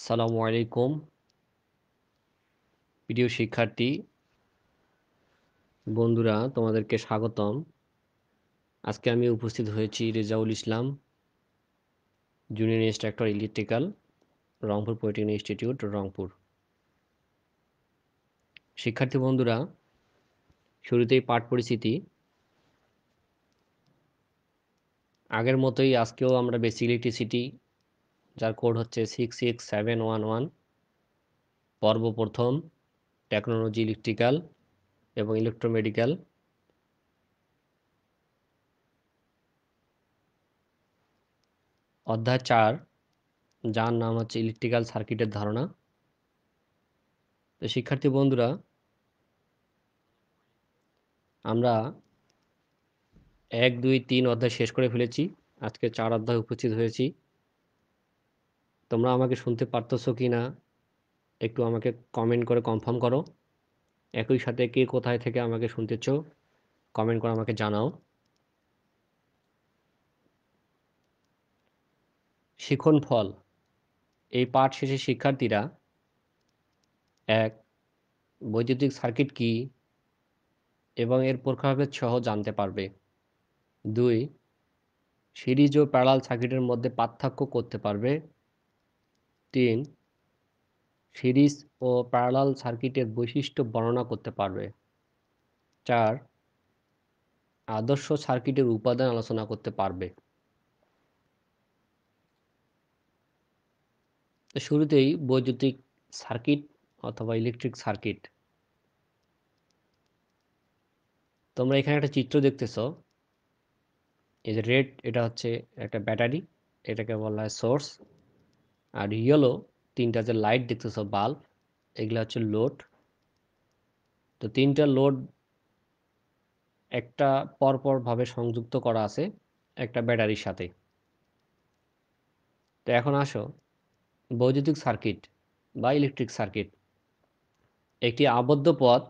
আসসালামু আলাইকুম প্রিয় শিক্ষার্থী বন্ধুরা, তোমাদেরকে স্বাগতম। আজকে আমি উপস্থিত হয়েছি Rezaul Islam, junior instructor electrical, Rangpur polytechnic institute, Rangpur. শিক্ষার্থী বন্ধুরা, শুরুতেই পাঠ পরিচিতি। আগের মতোই আজকেও আমরা বেসিক ইলেকট্রিসিটি, যার কোড হচ্ছে 66711, পর্ব প্রথম, টেকনোলজি ইলেকট্রিক্যাল এবং ইলেকট্রোমেডিক্যাল, অধ্যায় 4, যার নাম হচ্ছে ইলেকট্রিক্যাল সার্কিটের ধারণা। তো শিক্ষার্থী বন্ধুরা, আমরা 1, 2, 3 অধ্যায় শেষ করে ফেলেছি। আজকে 4 অধ্যায় উপস্থিত হয়েছি। তোমরা আমাকে শুনতে পারতেছো কি না একটু আমাকে কমেন্ট করে কনফার্ম করো। একই সাথে কে কোথায় থেকে আমাকে শুনতেছো কমেন্ট করে আমাকে জানাও। শিখন ফল। এই পাঠ শেষে শিক্ষার্থীরা 1, বৈদ্যুতিক সার্কিট কি এবং এর প্রকারভেদ সহ জানতে পারবে। 2, সিরিজ ও প্যারালাল সার্কিটের মধ্যে পার্থক্য করতে পারবে। 3, সিরিজ ও প্যারালাল সার্কিটের বৈশিষ্ট্য বর্ণনা করতে পারবে। 4, আদর্শ সার্কিটের উপাদান আলোচনা করতে পারবে। তো শুরুতেই বৈদ্যুতিক সার্কিট অথবা ইলেকট্রিক সার্কিট। তোমরা এখানে একটা চিত্র দেখতেছ। এই যে রেড, এটা হচ্ছে একটা ব্যাটারি, এটাকে বলা হয় সোর্স। আর ইয়েলো, তিনটা যে লাইট দেখতেছ বাল্ব, এগুলো হচ্ছে লোড। তো তিনটা লোড একটা পরপর ভাবে সংযুক্ত করা আছে একটা ব্যাটারির সাথে। তো এখন আসো, বৈদ্যুতিক সার্কিট বা ইলেকট্রিক সার্কিট একটি আবদ্ধ পথ,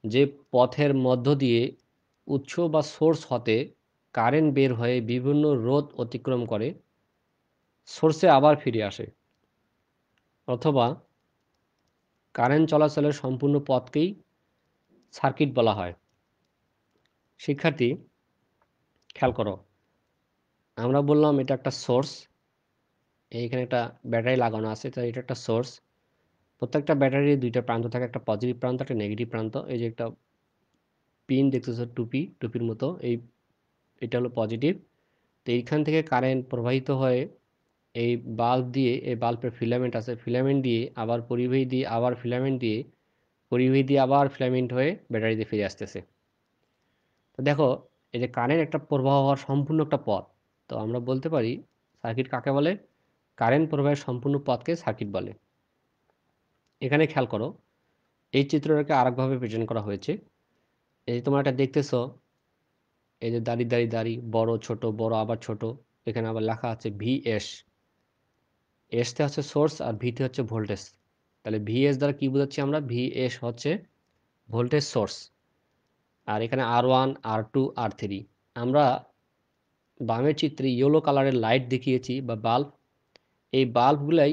যে পথের মধ্য দিয়ে উৎস বা সোর্স হতে কারেন্ট বের হয়ে বিভিন্ন রোধ অতিক্রম করে সোর্সে আবার ফিরে আসে, অথবা কারেন্ট চলাচলের সম্পূর্ণ পথকেই সার্কিট বলা হয়। শিক্ষার্থী, খেয়াল করো, আমরা বললাম এটা একটা সোর্স, এইখানে একটা ব্যাটারি লাগানো আছে, তাই এটা একটা সোর্স। প্রত্যেকটা ব্যাটারির দুইটা প্রান্ত থাকে, একটা পজিটিভ প্রান্ত, একটা নেগেটিভ প্রান্ত। এই যে একটা পিন দেখতেছো, টুপির মতো, এটা হলো পজিটিভ। তো এইখান থেকে কারেন্ট প্রবাহিত হয়ে এই বাল্ব দিয়ে, এই বাল্বের ফিলামেন্ট আছে, ফিলামেন্ট দিয়ে আবার পরিবাহী দিয়ে আবার ফিলামেন্ট দিয়ে পরিবাহী দিয়ে আবার ফিলামেন্ট হয়ে ব্যাটারিতে ফিরে আসতেছে। তো দেখো, এই যে কারেন্ট একটা প্রবাহ হওয়ার সম্পূর্ণ একটা পথ। তো আমরা বলতে পারি সার্কিট কাকে বলে? কারেন্ট প্রবাহের সম্পূর্ণ পথকে সার্কিট বলে। এখানে খেয়াল করো, এই চিত্রটাকে আরেকভাবে প্রেজেন্ট করা হয়েছে। এই যে তোমরা এটা দেখতেছো, এই যে দাড়ি দাড়ি দাড়ি, বড় ছোট, বড় আবার ছোট, এখানে আবার লেখা আছে ভিএস। এসতে হচ্ছে সোর্স আর ভিতে হচ্ছে ভোল্টেজ। তাহলে ভিএস দ্বারা কি বোঝাচ্ছি আমরা? ভিএস হচ্ছে ভোল্টেজ সোর্স। আর এখানে R1, R2, R3। আমরা বামের চিত্রে ইয়েলো কালারের লাইট দেখিয়েছি বা বাল্ব। এই বাল্বগুলাই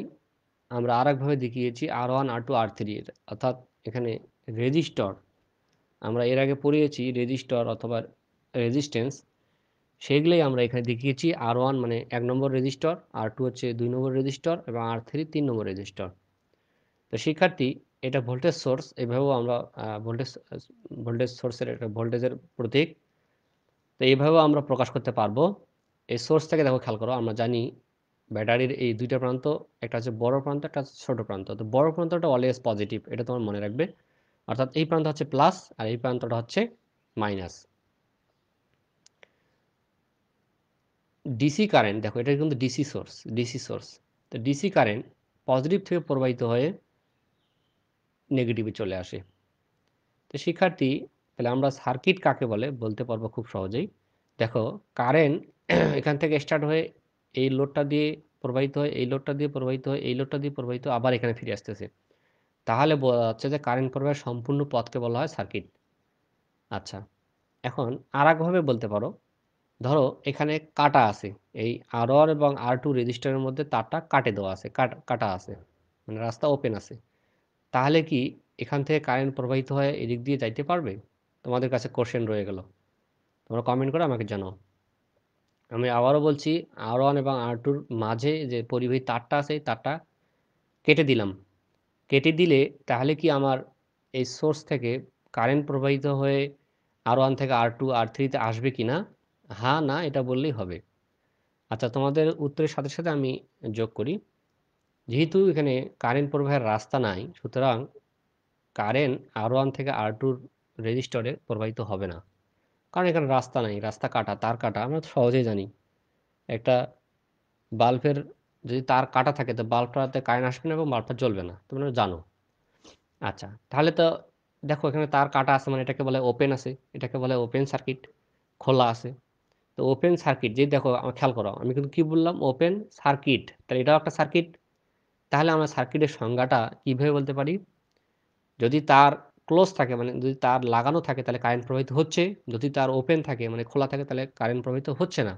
আমরা আরেকভাবে দেখিয়েছি R1, R2, R3, অর্থাৎ এখানে রেজিস্টর। আমরা এর আগে পড়িয়েছি রেজিস্টর অথবা রেজিস্ট্যান্স, সেগুলোই আমরা এখানে দেখিয়েছি। R1 মানে 1 নম্বর রেজিস্টর, R2 হচ্ছে 2 নম্বর রেজিস্টর এবং R3 3 নম্বর রেজিস্টর। তো শিক্ষার্থী, এটা ভোল্টেজ সোর্স, এভাবেও আমরা ভোল্টেজ সোর্সের একটা ভোল্টেজের প্রতীক। তো এইভাবেও আমরা প্রকাশ করতে পারবো। এই সোর্স থেকে দেখো, খেয়াল করো, আমরা জানি ব্যাটারির এই দুইটা প্রান্ত, একটা হচ্ছে বড় প্রান্ত, একটা হচ্ছে ছোট প্রান্ত। তো বড় প্রান্তটা অলওয়েজ পজিটিভ, এটা তোমার মনে রাখবে। অর্থাৎ এই প্রান্ত হচ্ছে প্লাস আর এই প্রান্তটা হচ্ছে মাইনাস। ডিসি কারেন্ট দেখো, এটা কিন্তু ডিসি সোর্স। তো ডিসি কারেন্ট পজিটিভ থেকে প্রবাহিত হয়ে নেগেটিভে চলে আসে। তো শিক্ষার্থী, তাহলে আমরা সার্কিট কাকে বলে বলতে পারবো খুব সহজেই। দেখো, কারেন্ট এখান থেকে স্টার্ট হয়ে এই লোডটা দিয়ে প্রবাহিত হয়, এই লোডটা দিয়ে প্রবাহিত হয়, এই লোডটা দিয়ে প্রবাহিত আবার এখানে ফিরে আসতেছে। তাহলে বোঝা যাচ্ছে যে কারেন্ট প্রবাহের সম্পূর্ণ পথকে বলা হয় সার্কিট। আচ্ছা, এখন আর একভাবে বলতে পারো ধরো এখানে কাটা আছে, এই R1 এবং R2 রেজিস্টারের মধ্যে তারটা কাটে দেওয়া আছে, কাটা আছে, মানে রাস্তা ওপেন আছে। তাহলে কি এখান থেকে কারেন্ট প্রবাহিত হয়ে এদিক দিয়ে যাইতে পারবে? তোমাদের কাছে কোশ্চেন রয়ে গেল, তোমরা কমেন্ট করে আমাকে জানাও। আমি আবারও বলছি, R1 এবং R2-র মাঝে যে পরিবাহী তারটা আছে, এই তারটা কেটে দিলাম। কেটে দিলে তাহলে কি আমার এই সোর্স থেকে কারেন্ট প্রবাহিত হয়ে R1 থেকে R2 R3-তে আসবে কি না? হ্যাঁ না এটা বললেই হবে। আচ্ছা, তোমাদের উত্তরের সাথে সাথে আমি যোগ করি, যেহেতু এখানে কারেন্ট প্রবাহের রাস্তা নাই, সুতরাং কারেন্ট R1 থেকে R2-র রেজিস্টরে প্রবাহিত হবে না, কারণ এখানে রাস্তা নাই, রাস্তা কাটা, তার কাটা, আমরা তো সহজেই জানি। একটা বাল্বের যদি তার কাটা থাকে তো বাল্বটাতে কারেন্ট আসবে না এবং বাল্বটা জ্বলবে না, তোমরা জানো। আচ্ছা, তাহলে তো দেখো এখানে তার কাটা আছে, মানে এটাকে বলে ওপেন আছে, এটাকে বলে ওপেন সার্কিট, খোলা আছে। তো ওপেন সার্কিট যে দেখো, আমার খেয়াল করো, আমি কিন্তু কি বললাম, ওপেন সার্কিট, তাহলে এটাও একটা সার্কিট। তাহলে আমরা সার্কিটের সংজ্ঞাটা কিভাবে বলতে পারি? যদি তার ক্লোজ থাকে, মানে যদি তার লাগানো থাকে তাহলে কারেন্ট প্রবাহিত হচ্ছে, যদি তার ওপেন থাকে মানে খোলা থাকে তাহলে কারেন্ট প্রবাহিত হচ্ছে না।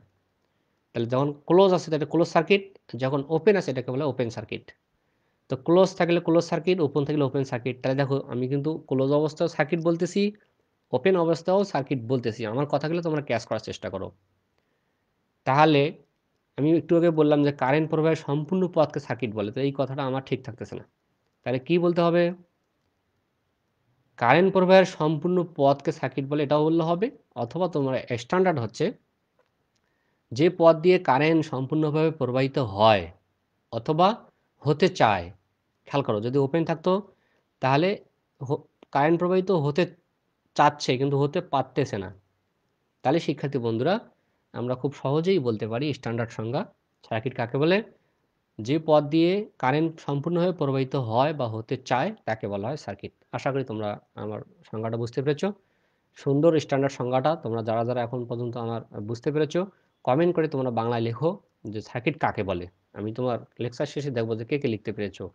তাহলে যখন ক্লোজ আছে তাহলে ক্লোজ সার্কিট, যখন ওপেন আছে এটাকে বলে ওপেন সার্কিট। তো ক্লোজ থাকলে ক্লোজ সার্কিট, ওপেন থাকলে ওপেন সার্কিট। তাহলে দেখো আমি কিন্তু ক্লোজ অবস্থাও সার্কিট বলতেছি, ওপেন অবস্থাও সার্কিট বলতেছি, আমার কথাগুলো তোমরা ক্যাচ করার চেষ্টা করো। তাহলে আমি একটু আগে বললাম যে কারেন্ট প্রবাহের সম্পূর্ণ পথকে সার্কিট বলে, তো এই কথাটা আমার ঠিক থাকতেছে না। তাহলে কি বলতে হবে? কারেন্ট প্রবাহের সম্পূর্ণ পথকে সার্কিট বলে এটাও বললে হবে, অথবা তোমার স্ট্যান্ডার্ড হচ্ছে যে পথ দিয়ে কারেন্ট সম্পূর্ণভাবে প্রবাহিত হয় অথবা হতে চায়। খেয়াল করো, যদি ওপেন থাকতো তাহলে কারেন্ট প্রবাহিত হতে চাচ্ছে কিন্তু হতে পারতেছে না। তাহলে শিক্ষার্থী বন্ধুরা, আমরা খুব সহজেই বলতে পারি স্ট্যান্ডার্ড সংজ্ঞা সার্কিট কাকে বলে, যে পথ দিয়ে কারেন্ট সম্পূর্ণভাবে প্রবাহিত হয় বা হতে চায় তাকে বলা হয় সার্কিট। আশা করি তোমরা আমার সংজ্ঞাটা বুঝতে পেরেছো। সুন্দর স্ট্যান্ডার্ড সংজ্ঞাটা তোমরা যারা যারা এখন পর্যন্ত আমার বুঝতে পেরেছো, কমেন্ট করে তোমরা বাংলায় লেখো যে সার্কিট কাকে বলে। আমি তোমার লেকচার শেষে দেখবো যে কে কে লিখতে পেরেছো।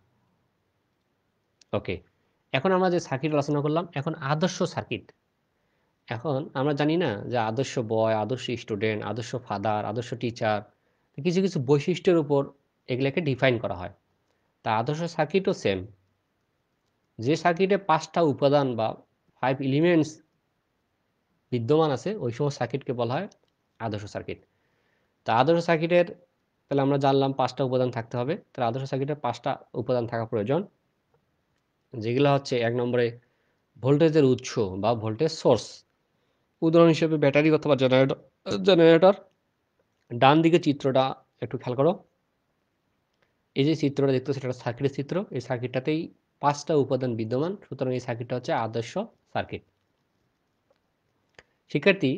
ওকে, এখন আমরা যে সার্কিট আলোচনা করলাম, এখন আদর্শ সার্কিট। এখন আমরা জানি না যে আদর্শ বয়, আদর্শ স্টুডেন্ট, আদর্শ ফাদার, আদর্শ টিচার, কিছু কিছু বৈশিষ্ট্যের উপর এগুলোকে ডিফাইন করা হয়। তা আদর্শ সার্কিটও সেম। যে সার্কিটে 5টা উপাদান বা 5 এলিমেন্টস বিদ্যমান আছে ওই সমস্ত সার্কিটকে বলা হয় আদর্শ সার্কিট। তা আদর্শ সার্কিটের, তাহলে আমরা জানলাম 5টা উপাদান থাকতে হবে। তাহলে আদর্শ সার্কিটের 5টা উপাদান থাকা প্রয়োজন, যেগুলো হচ্ছে 1 নম্বরে ভোল্টেজের উৎস বা ভোল্টেজ সোর্স, উদাহরণ হিসেবে ব্যাটারি অথবা জেনারেটর। ডান দিকে চিত্রটা একটু খেয়াল করো, এই যে চিত্রটা দেখতেছো সেটা সার্কিটের চিত্র, এই সার্কিটটাতেই 5টা উপাদান বিদ্যমান, সুতরাং এই সার্কিটটা হচ্ছে আদর্শ সার্কিট। শিক্ষার্থী,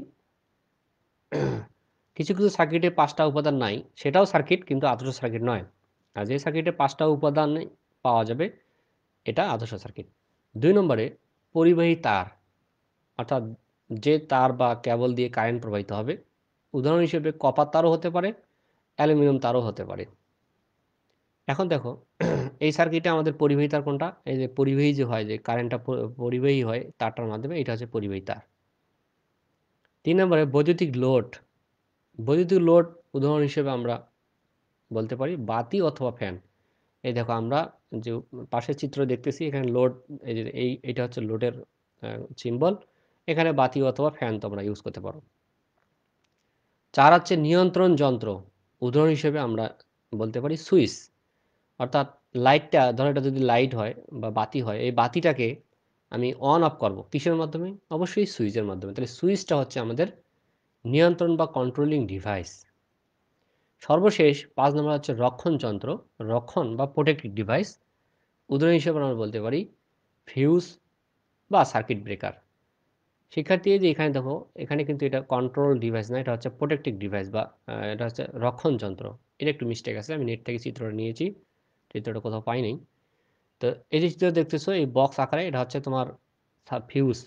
কিছু কিছু সার্কিটে 5টা উপাদান নাই, সেটাও সার্কিট কিন্তু আদর্শ সার্কিট নয়। আর যে সার্কিটে 5টা উপাদান পাওয়া যাবে এটা আদর্শ সার্কিট। 2 নম্বরে পরিবাহী তার, অর্থাৎ যে তার বা কেবল দিয়ে কারেন্ট প্রবাহিত হবে, উদাহরণ হিসেবে কপার তারও হতে পারে, অ্যালুমিনিয়াম তারও হতে পারে। এখন দেখো এই সার্কিটে আমাদের পরিবাহী তার কোনটা? এই যে পরিবাহী যে হয়, যে কারেন্টটা পরিবাহী হয় তারটার মাধ্যমে, এটা হচ্ছে পরিবাহী তার। 3 নম্বরে বৈদ্যুতিক লোড। বৈদ্যুতিক লোড উদাহরণ হিসেবে আমরা বলতে পারি বাতি অথবা ফ্যান। এই দেখো আমরা যে পাশের চিত্র দেখতেছি, এখানে লোড, এই যে এইটা হচ্ছে লোডের সিম্বল। এখানে বাতি অথবা ফ্যান তোমরা ইউজ করতে পারো। 4 হচ্ছে নিয়ন্ত্রণ যন্ত্র, উদাহরণ হিসেবে আমরা বলতে পারি সুইচ। অর্থাৎ লাইটটা, ধরো এটা যদি লাইট হয় বা বাতি হয়, এই বাতিটাকে আমি অন অফ করব কিসের মাধ্যমে? অবশ্যই সুইচের মাধ্যমে। তাহলে সুইচটা হচ্ছে আমাদের নিয়ন্ত্রণ বা কন্ট্রোলিং ডিভাইস। সর্বশেষ 5 নম্বর হচ্ছে রক্ষণ যন্ত্র, রক্ষণ বা প্রোটেক্টিভ ডিভাইস। উদাহরণ হিসেবে আমরা বলতে পারি ফিউজ বা সার্কিট ব্রেকার। শিক্ষার্থী, যে এখানে দেখো, এখানে কিন্তু এটা কন্ট্রোল ডিভাইস না, এটা হচ্ছে প্রোটেক্টিভ ডিভাইস বা এটা হচ্ছে রক্ষণ যন্ত্র। এটা একটু মিস্টেক আছে, আমি নেট থেকে চিত্রটা নিয়েছি, চিত্রটা কোথাও পাই নাই। তো এই যে চিত্র দেখতেছো এই বক্স আকারে, এটা হচ্ছে তোমার ফিউজ।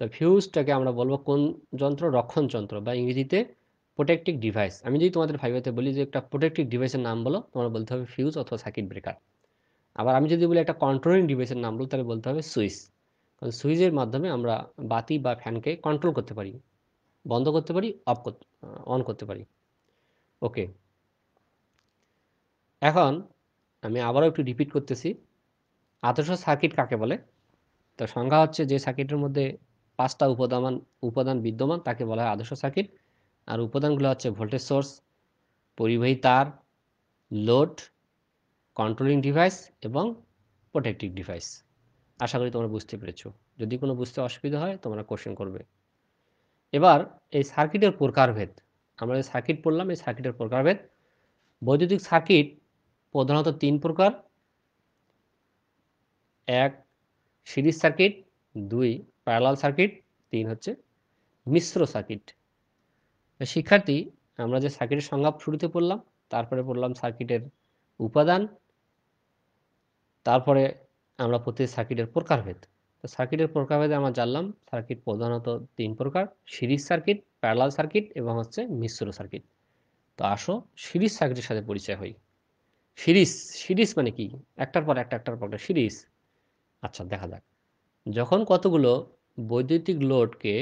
তো ফিউজটাকে আমরা বলবো কোন যন্ত্র? রক্ষণ যন্ত্র বা ইংরেজিতে প্রোটেক্টিভ ডিভাইস। আমি যদি তোমাদের ফাইভাতে বলি যে একটা প্রোটেক্টিভ ডিভাইসের নাম বলো, তোমরা বলতে হবে ফিউজ অথবা সার্কিট ব্রেকার। আবার আমি যদি বলি একটা কন্ট্রোলিং ডিভাইসের নাম বলো, তাহলে বলতে হবে সুইচ। কারণ সুইচের মাধ্যমে আমরা বাতি বা ফ্যানকে কন্ট্রোল করতে পারি। বন্ধ করতে পারি, অন করতে পারি। ওকে, এখন আমি আবারও একটু রিপিট করতেছি। আদর্শ সার্কিট কাকে বলে? তো সংজ্ঞা হচ্ছে যে সার্কিটের মধ্যে 5টা উপাদান বিদ্যমান তাকে বলা হয় আদর্শ সার্কিট। আর উপাদানগুলো হচ্ছে ভোল্টেজ সোর্স, পরিবাহী তার, লোড, কন্ট্রোলিং ডিভাইস এবং প্রোটেক্টিভ ডিভাইস। আশা করি তোমরা বুঝতে পেরেছো। যদি কোনো বুঝতে অসুবিধা হয় তোমরা কোশ্চেন করবে। এবার এই সার্কিটের প্রকারভেদ, আমরা যে সার্কিট পড়লাম এই সার্কিটের প্রকারভেদ। বৈদ্যুতিক সার্কিট প্রধানত 3 প্রকার। 1 সিরিজ সার্কিট, 2 প্যারালাল সার্কিট, 3 হচ্ছে মিশ্র সার্কিট। শিক্ষার্থী, আমরা যে সার্কিটের সংজ্ঞা শুরুতে পড়লাম, তারপরে পড়লাম সার্কিটের উপাদান, তারপরে আমরা প্রতি সার্কিটের প্রকারভেদ। তো সার্কিটের প্রকারভেদে আমরা জানলাম সার্কিট প্রধানত 3 প্রকার: সিরিজ সার্কিট, প্যারালাল সার্কিট এবং হচ্ছে মিশ্র সার্কিট। তো আসো সিরিজ সার্কিটের সাথে পরিচয় হই। সিরিজ, সিরিজ মানে কি? একটার পর একটার পর একটা সিরিজ। আচ্ছা, দেখা যাক। যখন কতগুলো বৈদ্যুতিক লোডকে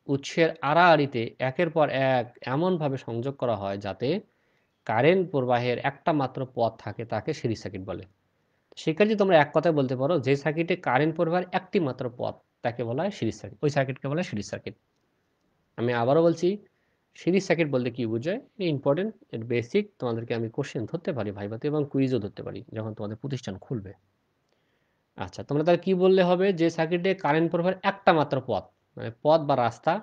উৎসের আড়াআড়িতে একের পর এক এমনভাবে সংযোগ করা হয় যাতে কারেন্ট প্রবাহের একটা মাত্র পথ থাকে, তাকে সিরিজ সার্কিট বলে। সেক্ষেত্রে তোমরা এক কথায় বলতে পারো যে সার্কিটে কারেন্ট প্রবাহের একটি মাত্র পথ তাকে বলা হয় সিরিজ সার্কিট, ওই সার্কিটকে বলা হয় সিরিজ সার্কিট। আমি আবারও বলছি, সিরিজ সার্কিট বলতে কি বোঝায়, ইম্পর্টেন্ট, এর বেসিক তোমাদেরকে আমি কোশ্চেন ধরতে পারি ভাইভাতে এবং কুইজও ধরতে পারি যখন তোমাদের প্রতিষ্ঠান খুলবে। আচ্ছা, তোমরা তাহলে কি বললে হবে? যে সার্কিটে কারেন্ট প্রবাহের একটা মাত্র পথ, মানে পথ বা রাস্তা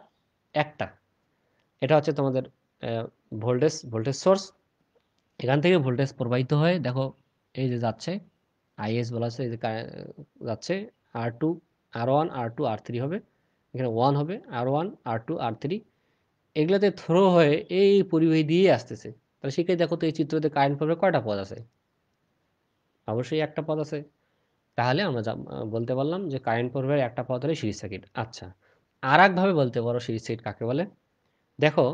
একটা, এটা হচ্ছে তোমাদের ভোল্টেজ সোর্স। এখান থেকে ভোল্টেজ প্রবাহিত হয়ে দেখো এই যে যাচ্ছে, আইএস বলা আছে, এই যে যাচ্ছে R2, R1, R2, R3 হবে, এখানে 1 হবে, R1, R2, R3, এগুলোতে থ্রো হয়ে এই পরিবাহী দিয়ে আসতেছে। তাহলে সেখানে দেখো তো এই চিত্রতে কারেন্ট প্রবাহের কয়টা পথ আছে? অবশ্যই একটা পথ আছে। তাহলে আমরা বলতে পারলাম যে কারেন্ট প্রবাহের একটা পথ হলো সিরিজ সার্কিট। আচ্ছা, আর একভাবে বলতে পারো সিরিজ সার্কিট কাকে বলে। দেখো,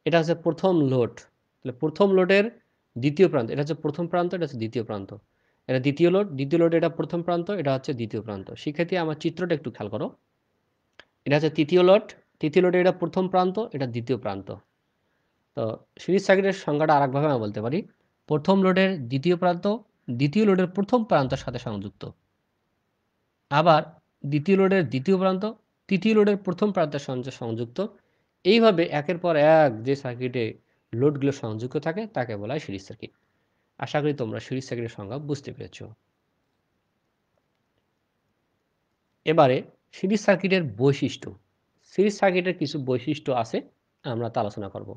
এটা হচ্ছে প্রথম লোড, তাহলে প্রথম লোডের দ্বিতীয় প্রান্ত, এটা হচ্ছে প্রথম প্রান্ত, এটা হচ্ছে দ্বিতীয় প্রান্ত। এটা দ্বিতীয় লোড এটা প্রথম প্রান্ত, এটা হচ্ছে দ্বিতীয় প্রান্ত। শিক্ষার্থী, আমার চিত্রটা একটু খেয়াল করো। এটা হচ্ছে তৃতীয় লোডে এটা প্রথম প্রান্ত, এটা দ্বিতীয় প্রান্ত। তো সিরিজ সার্কিটের সংজ্ঞাটা আরেকভাবে আমরা বলতে পারি, প্রথম লোডের দ্বিতীয় প্রান্ত দ্বিতীয় লোডের প্রথম প্রান্তের সাথে সংযুক্ত। আবার দ্বিতীয় লোডের দ্বিতীয় প্রান্ত তৃতীয় লোডের প্রথম প্রান্তের সঙ্গে সংযুক্ত। এইভাবে একের পর এক যে সার্কিটে লোডগুলো সংযুক্ত থাকে তাকে বলা হয় সিরিজ সার্কিট। আশা করি তোমরা সিরিজ সার্কিটের সংজ্ঞা বুঝতে পেরেছ। এবারে সিরিজ সার্কিটের বৈশিষ্ট্য। সিরিজ সার্কিটের কিছু বৈশিষ্ট্য আছে, আমরা তা আলোচনা করব।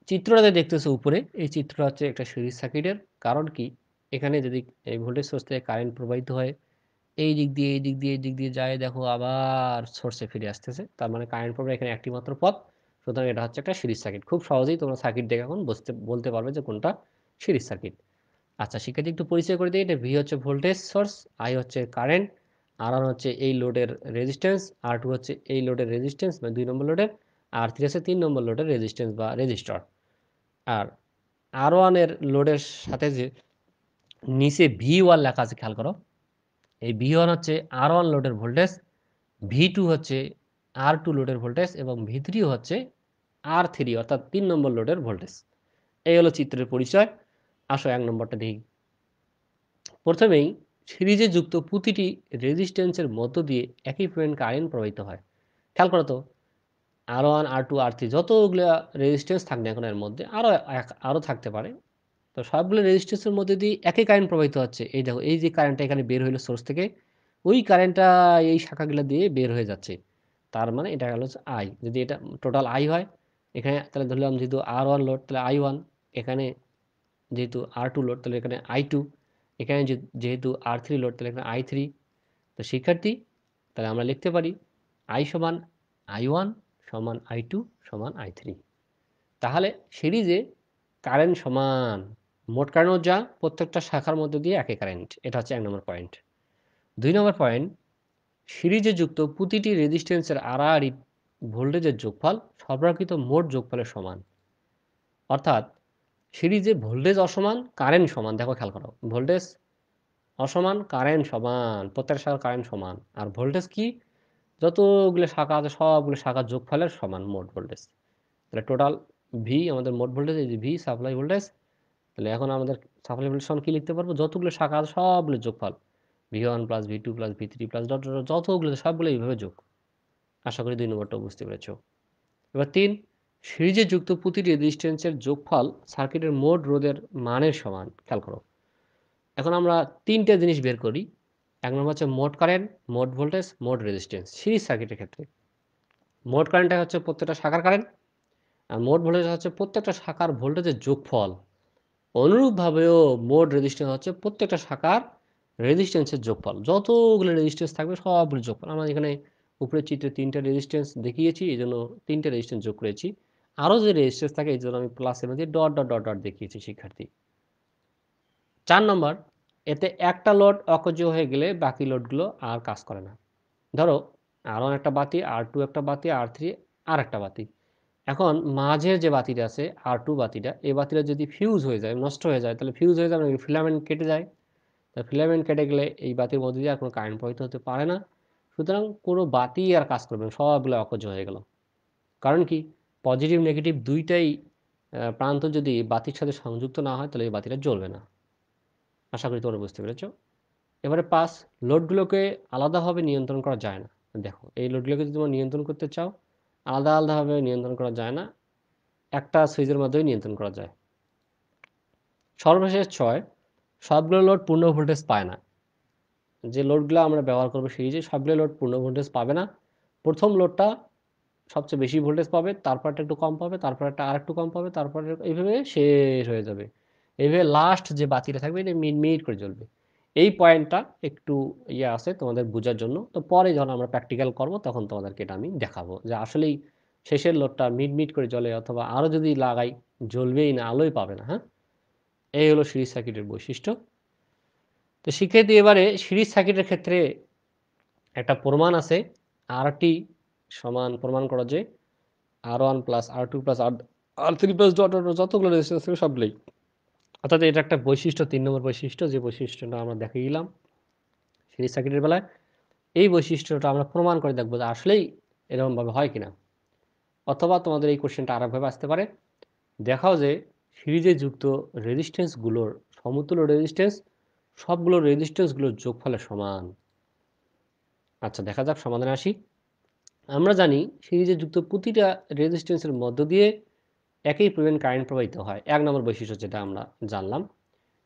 চিত্রটাতে দেখতেছো উপরে, এই চিত্রটা হচ্ছে একটা সিরিজ সার্কিটের। কারণ কি, এখানে যদি এই ভোল্টেজ সোর্স থেকে কারেন্ট প্রবাহিত হয় এই দিক দিয়ে যায়, দেখো আবার সোর্সে ফিরে আসতেছে, তার মানে কারেন্ট প্রবাহ এখানে একটি মাত্র পথ। সুতরাং এটা হচ্ছে একটা সিরিজ সার্কিট। খুব সহজেই তোমরা সার্কিট দেখে এখন বলতে পারবে যে কোনটা সিরিজ সার্কিট। আচ্ছা, শিক্ষার্থী একটু পরিচয় করে দিই। এটা ভি হচ্ছে ভোল্টেজ সোর্স, আই হচ্ছে কারেন্ট, আর ওয়ান হচ্ছে এই লোডের রেজিস্ট্যান্স, আর টু হচ্ছে এই লোডের রেজিস্ট্যান্স বা 2 নম্বর লোডের, আর থ্রি হচ্ছে 3 নম্বর লোডের রেজিস্ট্যান্স বা রেজিস্টর। আর আর ওয়ানের লোডের সাথে যে নিচে V1 লেখা আছে, খেয়াল করো, এই V1 হচ্ছে R1 লোডের ভোল্টেজ, V2 হচ্ছে R2 লোডের ভোল্টেজ এবং V3 হচ্ছে R3 অর্থাৎ 3 নম্বর লোডের ভোল্টেজ। এই হলো চিত্রের পরিচয়। আসো 1 নম্বরটা দেখি। প্রথমেই সিরিজে যুক্ত প্রতিটি রেজিস্ট্যান্সের মধ্য দিয়ে একই পরিমাণ কারেন্ট প্রবাহিত হয়। খেয়াল করো তো, R1, R2, R3 যতগুলো রেজিস্ট্যান্স থাক না এখন, এর মধ্যে আরও থাকতে পারে। তো সবগুলো রেজিস্ট্যান্সের মধ্যে দিয়ে একই কারেন্ট প্রবাহিত হচ্ছে। এই দেখো, এই যে কারেন্টটা এখানে বের হইলো সোর্স থেকে, ওই কারেন্টটা এই শাখাগুলো দিয়ে বের হয়ে যাচ্ছে। তার মানে এটা হলো আই। যদি এটা টোটাল আই হয়, এখানে তাহলে ধরলাম যেহেতু R1 লোড তাহলে I1, এখানে যেহেতু R2 লোড তাহলে এখানে I2, এখানে যেহেতু R3 লোড তাহলে এখানে I3। তো শিক্ষার্থী, তাহলে আমরা লিখতে পারি I সমান I1 সমান I2 সমান I3। তাহলে সিরিজে কারেন্ট সমান, মোট কারেন্টও যা, প্রত্যেকটা শাখার মধ্যে দিয়ে একই কারেন্ট। এটা হচ্ছে 1 নম্বর পয়েন্ট। 2 নম্বর পয়েন্ট, সিরিজে যুক্ত প্রতিটি রেজিস্ট্যান্সের আড়াআড়ি ভোল্টেজের যোগফল সর্বকৃত মোট যোগফলের সমান। অর্থাৎ সিরিজে ভোল্টেজ অসমান, কারেন্ট সমান। দেখো, খেয়াল করো, ভোল্টেজ অসমান, কারেন্ট সমান, প্রত্যেকটা শাখার কারেন্ট সমান। আর ভোল্টেজ কি, যতগুলো শাখা আছে সবগুলো শাখার যোগফলের সমান মোট ভোল্টেজ। তাহলে টোটাল ভি আমাদের মোট ভোল্টেজ, এই যে ভি সাপ্লাই ভোল্টেজ। তাহলে এখন আমাদের সাপ্লাই ভোল্টেজ সমান কি লিখতে পারবো, যতগুলো শাখা আছে সবগুলো যোগফল, V1 plus V2 plus V3 plus dot dot যতগুলো সবগুলো এইভাবে যোগ। আশা করি 2 নম্বরটাও বুঝতে পেরেছো। এবার 3, সিরিজে যুক্ত প্রতিটি রেজিস্ট্যান্সের যোগফল সার্কিটের মোট রোধের মানের সমান। খেয়াল করো, এখন আমরা 3টে জিনিস বের করি। এক নম্বর হচ্ছে মোট কারেন্ট, মোট ভোল্টেজ, মোট রেজিস্ট্যান্স। সিরিজ সার্কিটের ক্ষেত্রে মোট কারেন্টটা হচ্ছে প্রত্যেকটা শাখার কারেন্ট, আর মোট ভোল্টেজ হচ্ছে প্রত্যেকটা শাখার ভোল্টেজের যোগফল। অনুরূপভাবেও মোট রেজিস্ট্যান্স হচ্ছে প্রত্যেকটা শাখার রেজিস্ট্যান্সের যোগফল। যতগুলো রেজিস্ট্যান্স থাকবে সবগুলো যোগফল। আমরা এখানে উপরের চিত্রে 3টা রেজিস্ট্যান্স দেখিয়েছি, এই জন্য 3টে রেজিস্ট্যান্স যোগ করেছি। আরও যে রেজিস্ট্যান্স থাকে এই জন্য আমি প্লাসের মধ্যে ডট ডট ডট ডট দেখিয়েছি শিক্ষার্থী। 4 নম্বর, এতে একটা লোড অকেজো হয়ে গেলে বাকি লোডগুলো আর কাজ করে না। ধরো R1 একটা বাতি, R2 একটা বাতি, R3 আর একটা বাতি। এখন মাঝের যে বাতিটা আছে R2 বাতিটা, এই বাতিটা যদি ফিউজ হয়ে যায়, নষ্ট হয়ে যায়, তাহলে ফিউজ হয়ে যাবে, ফিলামেন্ট কেটে যায়। তা ফিলামেন্ট কেটে গেলে এই বাতির মধ্যে দিয়ে আর কোনো কারেন্ট প্রবাহিত হতে পারে না। সুতরাং কোনো বাতি আর কাজ করবে না, সবগুলো অকেজো হয়ে গেল। কারণ কি, পজিটিভ নেগেটিভ দুইটাই প্রান্ত যদি বাতির সাথে সংযুক্ত না হয় তাহলে এই বাতিটা জ্বলবে না। আশা করি তোমরা বুঝতে পেরেছো। এবারে 5, লোডগুলোকে আলাদাভাবে নিয়ন্ত্রণ করা যায় না। দেখো এই লোডগুলোকে যদি তোমরা নিয়ন্ত্রণ করতে চাও, আলাদা আলাদাভাবে নিয়ন্ত্রণ করা যায় না, একটা সুইচের মাধ্যমে নিয়ন্ত্রণ করা যায়। সর্বশেষ 6, সবগুলো লোড পূর্ণ ভোল্টেজ পায় না। যে লোডগুলো আমরা ব্যবহার করবো সিরিজে সবগুলো লোড পূর্ণ ভোল্টেজ পাবে না। প্রথম লোডটা সবচেয়ে বেশি ভোল্টেজ পাবে, তারপরটা একটু কম পাবে, তারপর একটা আর একটু কম পাবে, তারপরে এইভাবে শেষ হয়ে যাবে। এইভাবে লাস্ট যে বাতিটা থাকবে এটা মিট মিট করে জ্বলবে। এই পয়েন্টটা একটু ইয়ে আছে তোমাদের বোঝার জন্য, তো পরে যখন আমরা প্র্যাকটিক্যাল করব তখন তোমাদেরকে এটা আমি দেখাবো যে আসলেই শেষের লোডটা মিট মিট করে জ্বলে, অথবা আরও যদি লাগাই জ্বলবেই না, আলোই পাবে না। হ্যাঁ, এই হলো সিরিজ সার্কিটের বৈশিষ্ট্য। তো শিক্ষার্থী এবারে সিরিজ সার্কিটের ক্ষেত্রে একটা প্রমাণ আছে, আরটি সমান প্রমাণ করা যে R1 plus R2 plus R3 plus dot dot যতগুলো রেজিস্ট্যান্স থাকে সবগুলোই, অর্থাৎ এটা একটা বৈশিষ্ট্য, 3 নম্বর বৈশিষ্ট্য, যে বৈশিষ্ট্যটা আমরা দেখে গেলাম সিরিজ সার্কিটের বেলায়। এই বৈশিষ্ট্যটা আমরা প্রমাণ করে দেখবো যে আসলেই এরকমভাবে হয় কিনা। অথবা তোমাদের এই কোশ্চেনটা আরেকভাবে আসতে পারে, দেখাও যে সিরিজে যুক্ত রেজিস্ট্যান্সগুলোর সমতুল্য রেজিস্ট্যান্স সবগুলো রেজিস্ট্যান্সগুলোর যোগফলের সমান। আচ্ছা দেখা যাক, সমাধানে আসি। আমরা জানি সিরিজে যুক্ত প্রতিটা রেজিস্ট্যান্সের মধ্য দিয়ে একই পরিমাণ কারেন্ট প্রবাহিত হয়। 1 নম্বর বৈশিষ্ট্য যেটা আমরা জানলাম।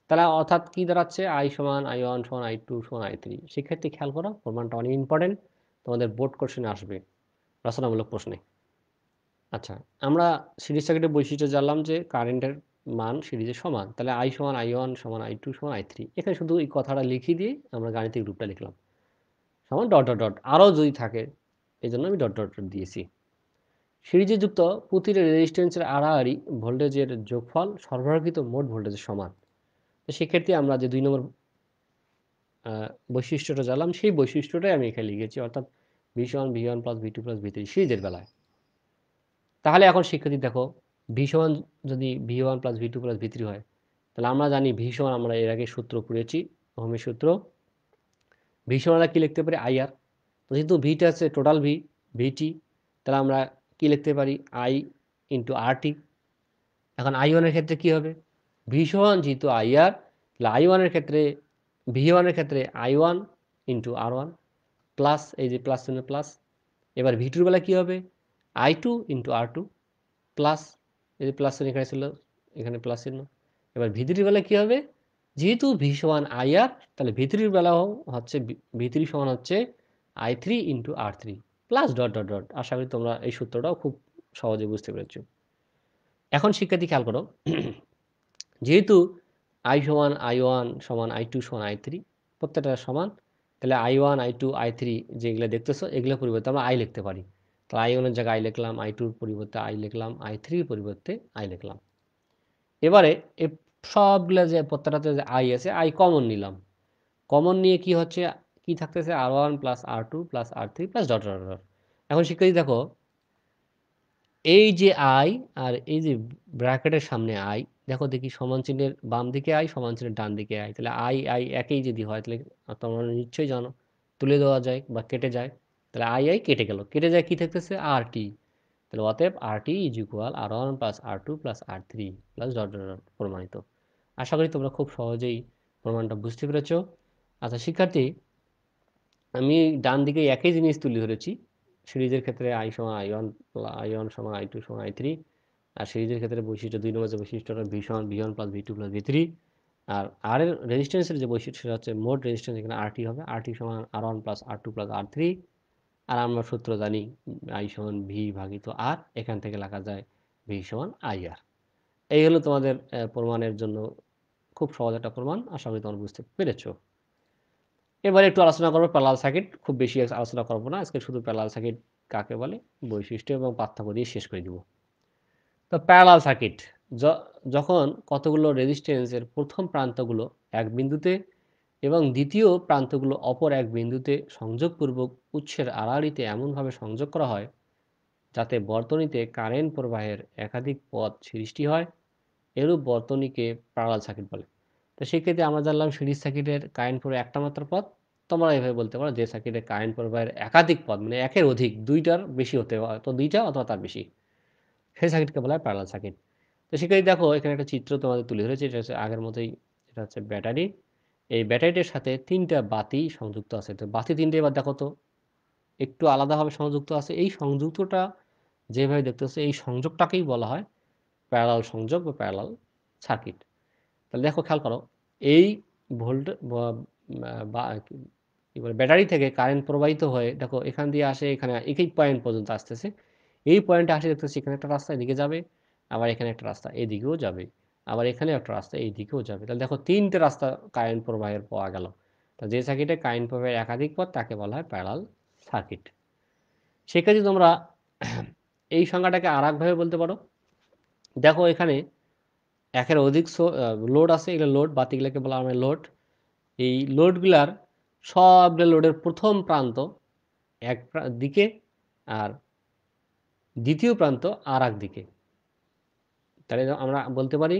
তাহলে অর্থাৎ কি দাঁড়াচ্ছে, I সমান I1 সমান I2 সমান I3। সেক্ষেত্রে খেয়াল করো, প্রমাণটা অনেক ইম্পর্টেন্ট, তোমাদের বোর্ড কোশ্চেনে আসবে রচনামূলক প্রশ্নে। আচ্ছা, আমরা সিরিজ সার্কিটের বৈশিষ্ট্য জানলাম যে কারেন্টের মান সিরিজে সমান। তাহলে I সমান I1 সমান I2 সমান I3। এখানে শুধু এই কথাটা লিখিয়ে দিয়ে আমরা গাণিতিক রূপটা লিখলাম, সমান ডট ডট ডট, আরও যদি থাকে এই জন্য আমি ডট ডট ডট দিয়েছি। সিরিজে যুক্ত প্রতিটি রেজিস্ট্যান্সের আড়াআড়ি ভোল্টেজের যোগফল সরবরাহকৃত মোট ভোল্টেজের সমান। তো সেক্ষেত্রে আমরা যে 2 নম্বর বৈশিষ্ট্যটা জানলাম সেই বৈশিষ্ট্যটাই আমি এখানে লিখেছি, অর্থাৎ V1 V1 plus V2 plus V3 সিরিজের বেলায়। তাহলে এখন শিক্ষার্থী দেখো, ভি সমান যদি V1 plus V2 plus V3 হয়, তাহলে আমরা জানি ভি সমান, আমরা এর আগে সূত্র করেছি, ওহমের সূত্র। ভি সমান আমরা কী লিখতে পারি, IR। তো যেহেতু ভিটা আছে টোটাল ভিটি, তাহলে আমরা কি লিখতে পারি, I ইন্টু RT। এখন I1 এর ক্ষেত্রে কি হবে, ভি সমান যেহেতু IR, তাহলে I1 এর ক্ষেত্রে V1 এর ক্ষেত্রে I1 ইন্টু R1 প্লাস, এই যে প্লাস চিহ্ন প্লাস। এবার V2 বেলা কি হবে, I2 ইন্টু R2 প্লাস, এই যে প্লাস চিহ্ন এখানে ছিল, এখানে প্লাস চিহ্ন। এবার V3 বেলা কি হবে, যেহেতু ভি সমান IR, তাহলে V3 বেলাও হচ্ছে V3 সমান হচ্ছে I3 into R3 plus dot dot dot. আশা করি তোমরা এই সূত্রটাও খুব সহজে বুঝতে পেরেছো। এখন শিক্ষার্থী খেয়াল করো, যেহেতু I সমান I1 সমান I2 সমান I3 প্রত্যেকটা সমান, তাহলে I1 I2 I3 যেগুলো দেখতেছো এগুলো পরিবর্তে আমরা I লিখতে পারি। তাহলে I1 এর জায়গায় I লিখলাম, I2 এর পরিবর্তে I লিখলাম, I3 এর পরিবর্তে I লিখলাম। এবারে এই সবগুলো যে প্রত্যেকটাতে যে I আছে I কমন নিলাম। কমন নিয়ে কি হচ্ছে, কি থাকতেছে, R1 plus R2 plus R3 plus dot dot dot. এখন শিক্ষার্থী দেখো, এই যে I আর এই যে ব্র্যাকেটের সামনে I, দেখো দেখি সমান চিহ্নের বাম দিকে I, সমান চিহ্নের ডান দিকে I, তাহলে I একই যদি হয় তাহলে তোমরা নিশ্চয়ই জানো তুলে দেওয়া যায় বা কেটে যায়। তাহলে আই আই কেটে গেল, কেটে যায় কি থাকতেছে আর টি। তাহলে অতএব R T is equal R one plus R two plus R three plus dot dot dot প্রমাণিত। আশা করি তোমরা খুব সহজেই প্রমাণটা বুঝতে পেরেছ। আচ্ছা শিক্ষার্থী, আমি ডান দিকে একই জিনিস তুলে ধরেছি। সিরিজের ক্ষেত্রে আই সমান আই ওয়ান, আই ওয়ান সমান আই টু সমান আই থ্রি। আর সিরিজের ক্ষেত্রে বৈশিষ্ট্য 2 নম্বর যে বৈশিষ্ট্যটা ভি সমান V one plus V two plus V three. আর আর এর রেজিস্ট্যান্সের যে বৈশিষ্ট্য সেটা হচ্ছে মোট রেজিস্ট্যান্স, এখানে আর টি হবে, আর টি সমান আর one plus R two plus R three. আর আমরা সূত্র জানি আই সমান ভি ভাগিত আর, এখান থেকে লেখা যায় ভি সমান আই আর। এই হলো তোমাদের প্রমাণের জন্য খুব সহজ একটা প্রমাণ। আশা করি তোমরা বুঝতে পেরেছো। এবারে একটু আলোচনা করবো প্যারালাল সার্কিট। খুব বেশি আলোচনা করবো না আজকে, শুধু প্যারালাল সার্কিট কাকে বলে, বৈশিষ্ট্য এবং পার্থক্য দিয়ে শেষ করে দিব। তো প্যারালাল সার্কিট, যখন কতগুলো রেজিস্ট্যান্সের প্রথম প্রান্তগুলো এক বিন্দুতে এবং দ্বিতীয় প্রান্তগুলো অপর এক বিন্দুতে সংযোগপূর্বক উৎসের আড়াআড়িতে এমনভাবে সংযোগ করা হয় যাতে বর্তনীতে কারেন্ট প্রবাহের একাধিক পথ সৃষ্টি হয়, এরূপ বর্তনীকে প্যারালাল সার্কিট বলে। তো সেক্ষেত্রে আমরা জানলাম সিরিজ সার্কিটের কারেন্ট প্রবাহ একটা মাত্র পথ। তোমরা এভাবে বলতে পারো যে সার্কিটের কারেন্ট প্রবাহের একাধিক পথ, মানে একের অধিক, দুইটার বেশি হতে হয়, তো দুইটা অথবা তার বেশি, সেই সার্কিটকে বলা হয় প্যারালাল সার্কিট। তো সেক্ষেত্রে দেখো এখানে একটা চিত্র তোমাদের তুলে ধরেছে, এটা হচ্ছে আগের মতোই, এটা হচ্ছে ব্যাটারি। এই ব্যাটারিটার সাথে তিনটা বাতি সংযুক্ত আছে। তো বাতি তিনটে এবার দেখো তো একটু আলাদাভাবে সংযুক্ত আছে। এই সংযুক্তটা যেভাবে দেখতেছে এই সংযোগটাকেই বলা হয় প্যারালাল সংযোগ বা প্যারালাল সার্কিট। তাহলে দেখো খেয়াল করো, এই ভোল্ট বা কি বলে ব্যাটারি থেকে কারেন্ট প্রবাহিত হয়ে দেখো এখান দিয়ে আসে, এখানে একই পয়েন্ট পর্যন্ত আসতেছে। এই পয়েন্টে আসে দেখতেছি এখানে একটা রাস্তা এদিকে যাবে, আবার এখানে একটা রাস্তা এদিকেও যাবে, আবার এখানে একটা রাস্তা এইদিকেও যাবে। তাহলে দেখো তিনটে রাস্তা কারেন্ট প্রবাহের পাওয়া গেল। তা যে সার্কিটে কারেন্ট প্রবাহের একাধিক পথ তাকে বলা হয় প্যারালাল সার্কিট। সেক্ষেত্রে তোমরা এই সংজ্ঞাটাকে আর একভাবে বলতে পারো। দেখো এখানে একের অধিক লোড আছে, এগুলো লোড, বাতিগুলোকে বলা হয় লোড। এই লোডগুলার সবগুলো লোডের প্রথম প্রান্ত এক দিকে আর দ্বিতীয় প্রান্ত আর এক দিকে। তাহলে আমরা বলতে পারি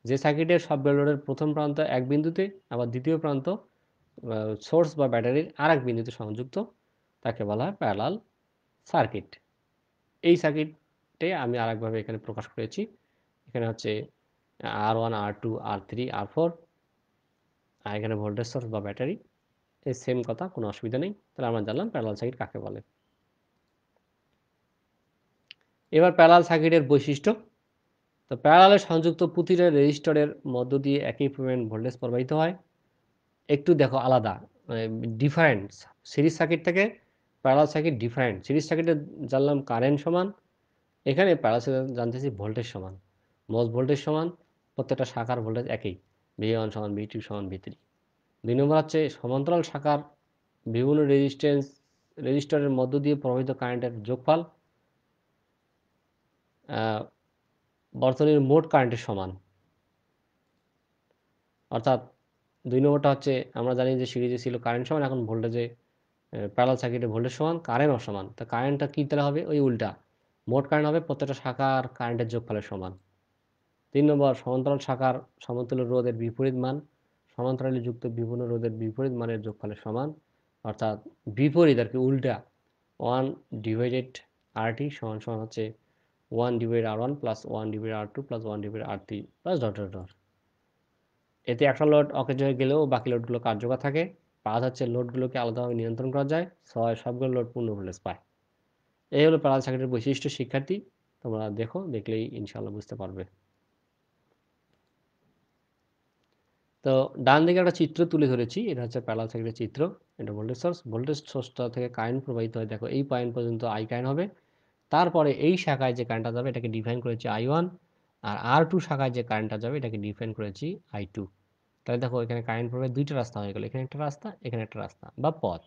যে সার্কিটের সবগুলো লোডের প্রথম প্রান্ত এক বিন্দুতে, আবার দ্বিতীয় প্রান্ত সোর্স বা ব্যাটারির আর এক বিন্দুতে সংযুক্ত, তাকে বলা হয় প্যারালাল সার্কিট। এই সার্কিটে আমি আরেকভাবে এখানে প্রকাশ করেছি। এখানে হচ্ছে আর ওয়ান, আর টু, আর থ্রি, আর ফোর, আর এখানে ভোল্টেজ সোর্স বা ব্যাটারি। এই সেম কথা, কোনো অসুবিধা নেই। তাহলে আমরা জানলাম প্যারালাল সার্কিট কাকে বলে। এবার প্যারালাল সার্কিটের বৈশিষ্ট্য। তো প্যারালালে সংযুক্ত প্রতিটা রেজিস্টরের মধ্য দিয়ে একই পরিমাণ ভোল্টেজ প্রবাহিত হয়। একটু দেখো আলাদা, ডিফারেন্স সিরিজ সার্কিট থেকে প্যারালাল সার্কিট ডিফারেন্ট। সিরিজ সার্কিটে জানলাম কারেন্ট সমান, এখানে প্যারালাল সার্কিট জানতেছি ভোল্টেজ সমান, মোট ভোল্টেজ সমান, প্রত্যেকটা শাখার ভোল্টেজ একই, ভি ওয়ান সমান ভি টু সমান ভি থ্রি। 2 নম্বর হচ্ছে সমান্তরাল শাখার বিভিন্ন রেজিস্টরের মধ্য দিয়ে প্রবাহিত কারেন্টের যোগফল বর্তনীর মোট কারেন্টের সমান। অর্থাৎ 2 নম্বরটা হচ্ছে আমরা জানি যে সিরিজে ছিল কারেন্ট সমান, এখন ভোল্টেজে প্যারালাল সার্কিটে ভোল্টেজ সমান, কারেন্টও সমান। তো কারেন্টটা কী তাহলে হবে, ওই উল্টা, মোট কারেন্ট হবে প্রত্যেকটা শাখার কারেন্টের যোগফলের সমান। 3 নম্বর সমান্তরাল শাখার সমতুল্য রোধের বিপরীত মান সমান্তরালে যুক্ত বিভিন্ন রোধের বিপরীত মানের যোগফলের সমান। অর্থাৎ বিপরীত আর কি, উল্টা, 1 ডিভাইডেড আর টি সমান সমান হচ্ছে 1 divide R one plus 1 divide R two plus 1 divide R three plus dot dot dot. এতে একটা লোড অকেজ হয়ে গেলেও বাকি লোডগুলো কার্যকর থাকে। 5 হচ্ছে লোডগুলোকে আলাদাভাবে নিয়ন্ত্রণ করা যায়। 6 সবগুলো লোড পূর্ণ ভোল্টেজ পায়। এই হলো প্যারালাল সার্কিটের বৈশিষ্ট্য। শিক্ষার্থী তোমরা দেখো, দেখলেই ইনশাআল্লাহ বুঝতে পারবে। তো ডান দিকে একটা চিত্র তুলে ধরেছি, এটা হচ্ছে প্যারালাল সার্কিটের চিত্র। এটা ভোল্টেজ সোর্সটা থেকে কারেন্ট প্রবাহিত হয়, দেখো এই পয়েন্ট পর্যন্ত আই কারেন্ট হবে। তারপরে এই শাখায় যে কারেন্টটা যাবে এটাকে ডিফাইন করেছি আই ওয়ান, আর আর টু শাখায় যে কারেন্টটা যাবে এটাকে ডিফাইন করেছি আই টু। তাহলে দেখো এখানে কারেন্ট প্রবাহের দুইটা রাস্তা হয়ে গেল, এখানে একটা রাস্তা, এখানে একটা রাস্তা বা পথ।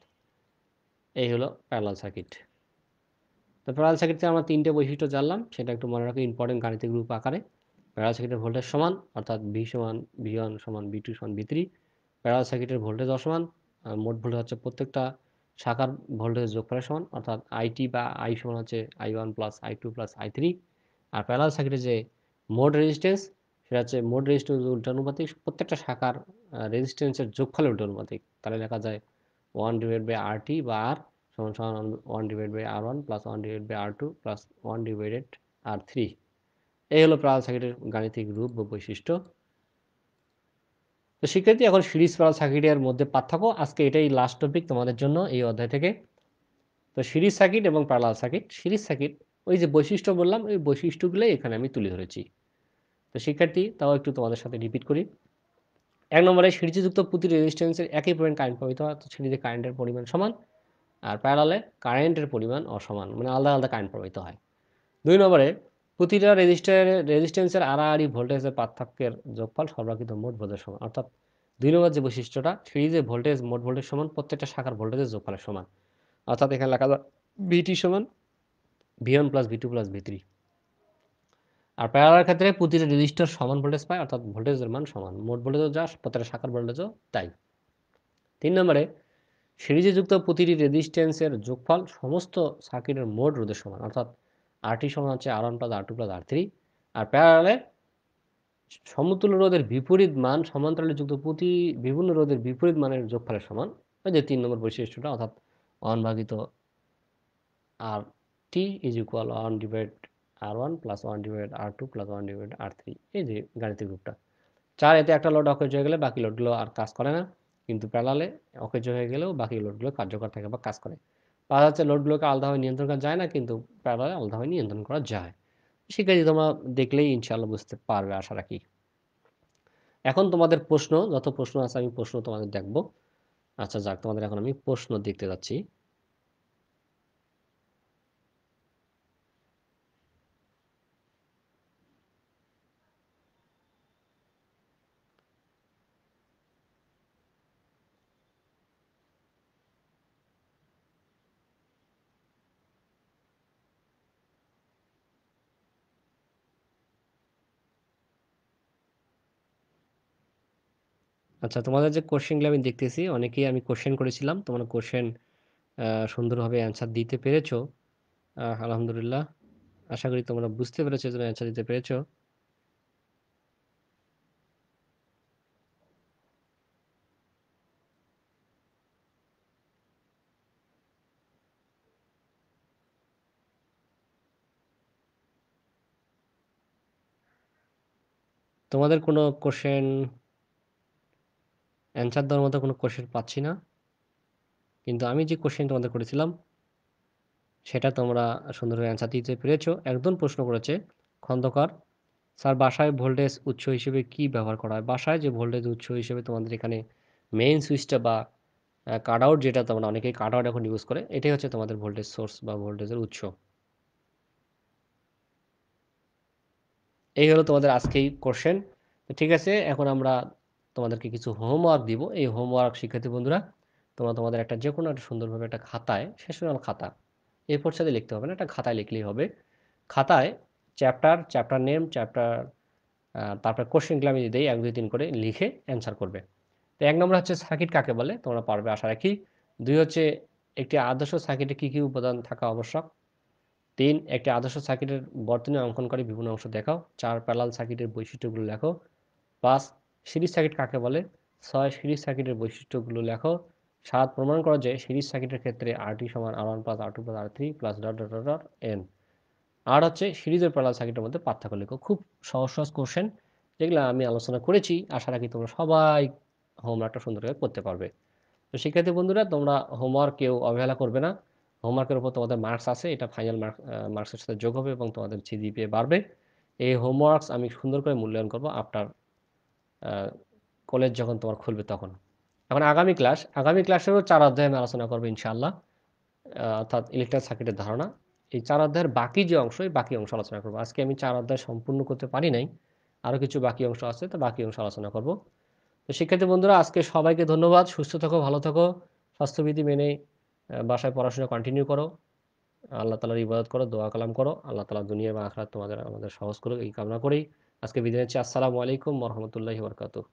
এই হলো প্যারালাল সার্কিট। তো প্যারালাল সার্কিটে আমরা তিনটে বৈশিষ্ট্য জানলাম, সেটা একটু মনে রাখো ইম্পর্টেন্ট গাণিতিক রূপ আকারে। প্যারালাল সার্কিটের ভোল্টেজ সমান, অর্থাৎ ভি সমান ভি ওয়ান সমান ভি টু সমান ভি থ্রি। প্যারালাল সার্কিটের ভোল্টেজ অসমান, মোট ভোল্টেজ হচ্ছে প্রত্যেকটা শাখার ভোল্টেজ যোগফলের সমান, অর্থাৎ আইটি বা আই সমান হচ্ছে I one plus I two plus I three. আর প্যারালাল সার্কিটের যে মোট রেজিস্ট্যান্স, সেটা হচ্ছে মোট রেজিস্ট্যান্স উল্টানুপাতিক, প্রত্যেকটা শাখার রেজিস্ট্যান্সের যোগফলের উল্টানুপাতিক। তাহলে লেখা যায় 1 ডিভাইড বাই আর টি বা আর সমান সমান 1/r1 plus 1/r2 plus 1/r3। এই হলো প্যারালাল সার্কিটের গাণিতিক রূপ বা বৈশিষ্ট্য। তো শিক্ষার্থী, এখন সিরিজ প্যারালাল সার্কিটের মধ্যে পার্থক্য, আজকে এটাই লাস্ট টপিক তোমাদের জন্য এই অধ্যায় থেকে। তো সিরিজ সার্কিট এবং প্যারালাল সার্কিট, সিরিজ সার্কিট ওই যে বৈশিষ্ট্য বললাম, ওই বৈশিষ্ট্যগুলোই এখানে আমি তুলে ধরেছি। তো শিক্ষার্থী, তাও একটু তোমাদের সাথে রিপিট করি। 1 নম্বরে সিরিজযুক্ত প্রতি রেজিস্ট্যান্সের একই পরিমাণ কারেন্ট প্রবাহিত হয়, অর্থাৎ সিরিজে কারেন্টের পরিমাণ সমান, আর প্যারালালে কারেন্টের পরিমাণ অসমান, মানে আলাদা আলাদা কারেন্ট প্রবাহিত হয়। 2 নম্বরে প্রতিটা রেজিস্ট্যান্সের আড়াআড়ি ভোল্টেজের পার্থক্যের যোগফল সর্বাকৃত মোট ভোল্টেজের সমান, অর্থাৎ 2 নম্বর যে বৈশিষ্ট্যটা, সিরিজে ভোল্টেজ মোট ভোল্টেজ সমান প্রত্যেকটা শাখার ভোল্টেজের যোগফলের সমান, অর্থাৎ এখানে লেখা যায় ভিটি সমান V1 plus ভি2 plus ভি3। Are parallel ক্ষেত্রে প্রতিটা রেজিস্টর সমান ভোল্টেজ পায়, অর্থাৎ ভোল্টেজের মান সমান, মোট ভোল্টেজও যা প্রত্যেকটা শাখার ভোল্টেজও তাই। 3 নম্বরে সিরিজে যুক্ত প্রতিটি রেজিস্ট্যান্সের যোগফল সমস্ত সার্কিটের মোট রোধের সমান, অর্থাৎ আরটি সমান হচ্ছে আর1 প্লাস আর2 প্লাস আর3। আর প্যারালালে সমতুল্য রোধের বিপরীত মান সমান্তরালে যুক্ত প্রতি বিভিন্ন রোধের বিপরীত মানের যোগফলের সমান। ওই যে 3 নম্বর বৈশিষ্ট্যটা, অর্থাৎ 1 ভাগিত R T is equal 1/r1 plus 1/r2 plus 1/r3। এই যে গাণিতিক রূপটা। 4, এতে একটা লোড অকেজ হয়ে গেলে বাকি লোডগুলো আর কাজ করে না, কিন্তু প্যারালালে অকেজ হয়ে গেলেও বাকি লোডগুলো কার্যকর থাকে বা কাজ করে। 5 হচ্ছে লোডগুলোকে আলাদাভাবে নিয়ন্ত্রণ করা যায় না, কিন্তু প্যারালালে আলাদাভাবে নিয়ন্ত্রণ করা যায়। শিক্ষার্থী, তোমরা দেখলেই ইনশাআল্লাহ বুঝতে পারবে আশা রাখি। এখন তোমাদের প্রশ্ন, যত প্রশ্ন আছে আমি প্রশ্ন তোমাদের দেখব। আচ্ছা যাক, তোমাদের এখন আমি প্রশ্ন দেখতে যাচ্ছি। আচ্ছা, তোমাদের যে কোশ্চেনগুলো আমি দেখতেছি, অনেকেই আমি কোশ্চেন করেছিলাম, তোমরা কোশ্চেন সুন্দরভাবে অ্যান্সার দিতে পেরেছো। আলহামদুলিল্লাহ। আশা করি তোমরা বুঝতে পেরেছো, এজন্য অ্যান্সার দিতে পেরেছো। তোমাদের কোনো কোশ্চেন অ্যান্সার দেওয়ার মতো কোনো কোশ্চেন পাচ্ছি না, কিন্তু আমি যে কোশ্চেন তোমাদের করেছিলাম সেটা তোমরা সুন্দরভাবে অ্যান্সার দিতে পেরেছো। একজন প্রশ্ন করেছে, খন্দকার স্যার, বাসায় ভোল্টেজ উৎস হিসেবে কি ব্যবহার করা হয়? বাসায় যে ভোল্টেজ উৎস হিসেবে তোমাদের এখানে মেইন সুইচটা বা কাট আউট, যেটা তোমরা অনেকেই কাট আউট এখন ইউজ করে, এটাই হচ্ছে তোমাদের ভোল্টেজ সোর্স বা ভোল্টেজের উৎস। এই হলো তোমাদের আজকেই কোশ্চেন। তো ঠিক আছে, এখন আমরা তোমাদেরকে কিছু হোমওয়ার্ক দিব। এই হোমওয়ার্ক শিক্ষার্থী বন্ধুরা, তোমরা তোমাদের একটা যে কোনো একটা সুন্দরভাবে একটা খাতায়, সেশনাল খাতা, এরপর সাথে লিখতে হবে না, একটা খাতায় লিখলেই হবে। খাতায় চ্যাপ্টার নেম, তারপর কোশ্চেনগুলো আমি দিই 1 2 3 করে লিখে অ্যান্সার করবে। তো 1 নম্বর হচ্ছে সার্কিট কাকে বলে, তোমরা পারবে আশা রাখি। 2 হচ্ছে একটি আদর্শ সার্কিটে কী কী উপাদান থাকা আবশ্যক। 3, একটি আদর্শ সার্কিটের বর্তনী অঙ্কনকারী বিভিন্ন অংশ দেখাও। 4, প্যারালাল সার্কিটের বৈশিষ্ট্যগুলো লেখো। 5, সিরিজ সার্কিট কাকে বলে। 6, সিরিজ সার্কিটের বৈশিষ্ট্যগুলো লেখো। 7, প্রমাণ করো যে সিরিজ সার্কিটের ক্ষেত্রে আরটি সমান আর1 প্লাস আর2 প্লাস আর3 plus dot dot dot dot N. আর হচ্ছে সিরিজ ও প্যারালাল সার্কিটের মধ্যে পার্থক্য লেখো। খুব সহজ সহজ কোশ্চেন, যেগুলো আমি আলোচনা করেছি। আশা রাখি তোমরা সবাই হোমওয়ার্কটা সুন্দরভাবে করতে পারবে। তো শিক্ষার্থী বন্ধুরা, তোমরা হোমওয়ার্ক কেউ অবহেলা করবে না। হোমওয়ার্কের উপর তোমাদের মার্কস আছে, এটা ফাইনাল মার্কসের সাথে যোগ হবে এবং তোমাদের জিপিএ বাড়বে। এই হোমওয়ার্কস আমি সুন্দর করে মূল্যায়ন করব আফটার কলেজ যখন তোমার খুলবে তখন। এখন আগামী ক্লাসেরও 4 অধ্যায় আমি আলোচনা করবো ইনশাআল্লাহ, অর্থাৎ ইলেকট্রিক সার্কিটের ধারণা। এই 4 অধ্যায়ের বাকি যে অংশ, এই বাকি অংশ আলোচনা করবো। আজকে আমি 4 অধ্যায় সম্পূর্ণ করতে পারি নাই, আরও কিছু বাকি অংশ আছে, তো বাকি অংশ আলোচনা করব। তো শিক্ষার্থী বন্ধুরা, আজকে সবাইকে ধন্যবাদ। সুস্থ থাকো, ভালো থাকো, স্বাস্থ্যবিধি মেনে বাসায় পড়াশোনা কন্টিনিউ করো, আল্লাহ তালার ইবাদত করো, দোয়া কালাম করো। আল্লাহ তালা দুনিয়া এবং আখিরাত আমাদের সহজ করুক, এই কামনা করেই আজকে বিদায় নিচ্ছি। আসসালামু আলাইকুম ওয়া রাহমাতুল্লাহি ওয়া বারাকাতুহু।